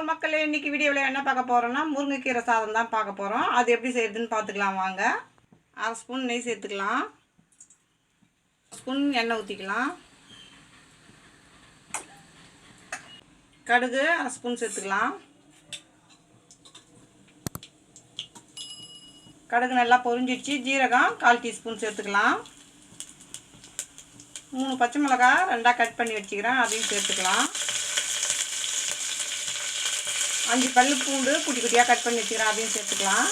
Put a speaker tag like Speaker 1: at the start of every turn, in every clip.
Speaker 1: Hello மக்களே, இன்றைக்கி வீடியோவில் என்ன பார்க்க போகிறோன்னா முருங்கைக்கீரை சாதம் தான் பார்க்க போகிறோம். அது எப்படி செய்யுதுன்னு பார்த்துக்கலாம் வாங்க. 1/2 ஸ்பூன் நெய் சேர்த்துக்கலாம். 1 ஸ்பூன் எண்ணெய் ஊற்றிக்கலாம். கடுகு 1/2 ஸ்பூன் சேர்த்துக்கலாம். கடுகு நல்லா பொரிஞ்சிடுச்சு. ஜீரகம் 1/4 டீஸ்பூன் சேர்த்துக்கலாம். 3 பச்சை மிளகாய் 2ஆக கட் பண்ணி வச்சுக்கிறேன், அதையும் சேர்த்துக்கலாம். 5 பல்லு பூண்டு குட்டி குட்டியாக கட் பண்ணி வச்சுக்கிறேன், அதையும் சேர்த்துக்கலாம்.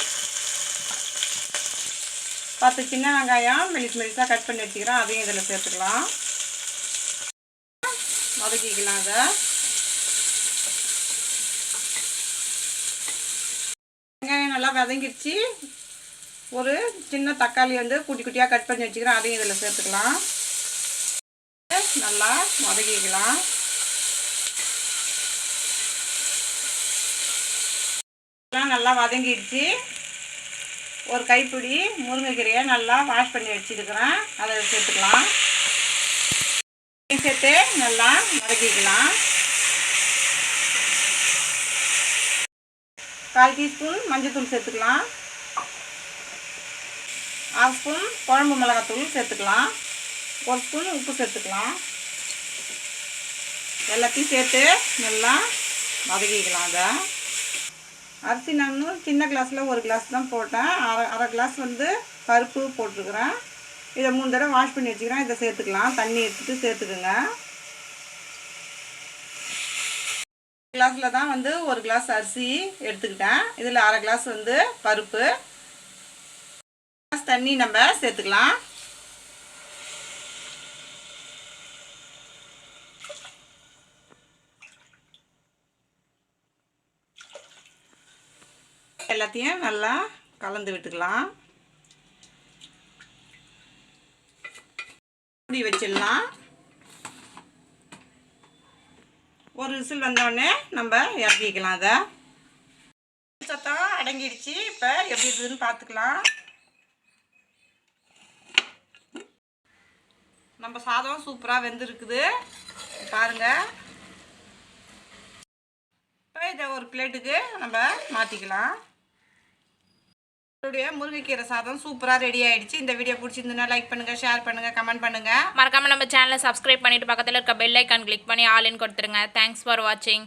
Speaker 1: 10 சின்ன வெங்காயம் மெலிசாக கட் பண்ணி வச்சுக்கிறேன், அதையும் இதில் சேர்த்துக்கலாம். வதக்கிக்கலாம். அதை வெங்காயம் நல்லா வதங்கிடுச்சு. ஒரு சின்ன தக்காளி குட்டி குட்டியாக கட் பண்ணி வச்சுக்கிறேன், அதையும் இதில் சேர்த்துக்கலாம். நல்லா வதக்கிக்கலாம். நல்லா வதங்கிடுச்சு. ஒரு கைப்பிடி முருங்கைக்கீரையை நல்லா வாஷ் பண்ணி வச்சுருக்கிறேன், அதை சேர்த்துக்கலாம். சேர்த்து நல்லா வதக்கிக்கலாம். 1/4 டீஸ்பூன் மஞ்சள்தூள் சேர்த்துக்கலாம். 1/2 ஸ்பூன் குழம்பு மிளகாத்தூள் சேர்த்துக்கலாம். 1 ஸ்பூன் உப்பு சேர்த்துக்கலாம். எல்லாத்தையும் சேர்த்து நல்லா வதக்கிக்கலாம். அதை அரிசி நான் சின்ன கிளாஸில் 1 கிளாஸ் தான் போட்டேன். அரை கிளாஸ் பருப்பு போட்டிருக்கிறேன். இதை 3 தடவை வாஷ் பண்ணி வச்சுக்கிறேன். இதை சேர்த்துக்கலாம். தண்ணி எடுத்துகிட்டு சேர்த்துக்குங்க. கிளாஸில் தான் 1 கிளாஸ் அரிசி எடுத்துக்கிட்டேன். இதில் அரை கிளாஸ் பருப்பு, கிளாஸ் தண்ணி நம்ம சேர்த்துக்கலாம். எல்லாத்தையும் நல்லா கலந்து விட்டுக்கலாம். மூடி வச்சிடலாம். ஒரு விசில் வந்தோடனே நம்ம இறக்கிக்கலாம். அதை சத்தம் அடங்கிடுச்சு. இப்போ எப்படி இருக்குதுன்னு பார்த்துக்கலாம். நம்ம சாதம் சூப்பராக வெந்திருக்குது பாருங்கள். இப்போ இதை ஒரு பிளேட்டுக்கு நம்ம மாற்றிக்கலாம். முருங்கைக்கீரை சாதம் சூப்பராக ரெடி ஆகிடுச்சு. இந்த வீடியோ பிடிச்சிருந்ததுன்னா லைக் பண்ணுங்கள், ஷேர் பண்ணுங்கள், கமெண்ட் பண்ணுங்கள்.
Speaker 2: மறக்காமல் நம்ம சேனலை சப்ஸ்கிரைப் பண்ணிவிட்டு பக்கத்தில் இருக்க பெல் ஐக்கான் கிளிக் பண்ணி ஆல்னு கொடுத்துருங்க. தேங்க்ஸ் ஃபார் வாட்சிங்.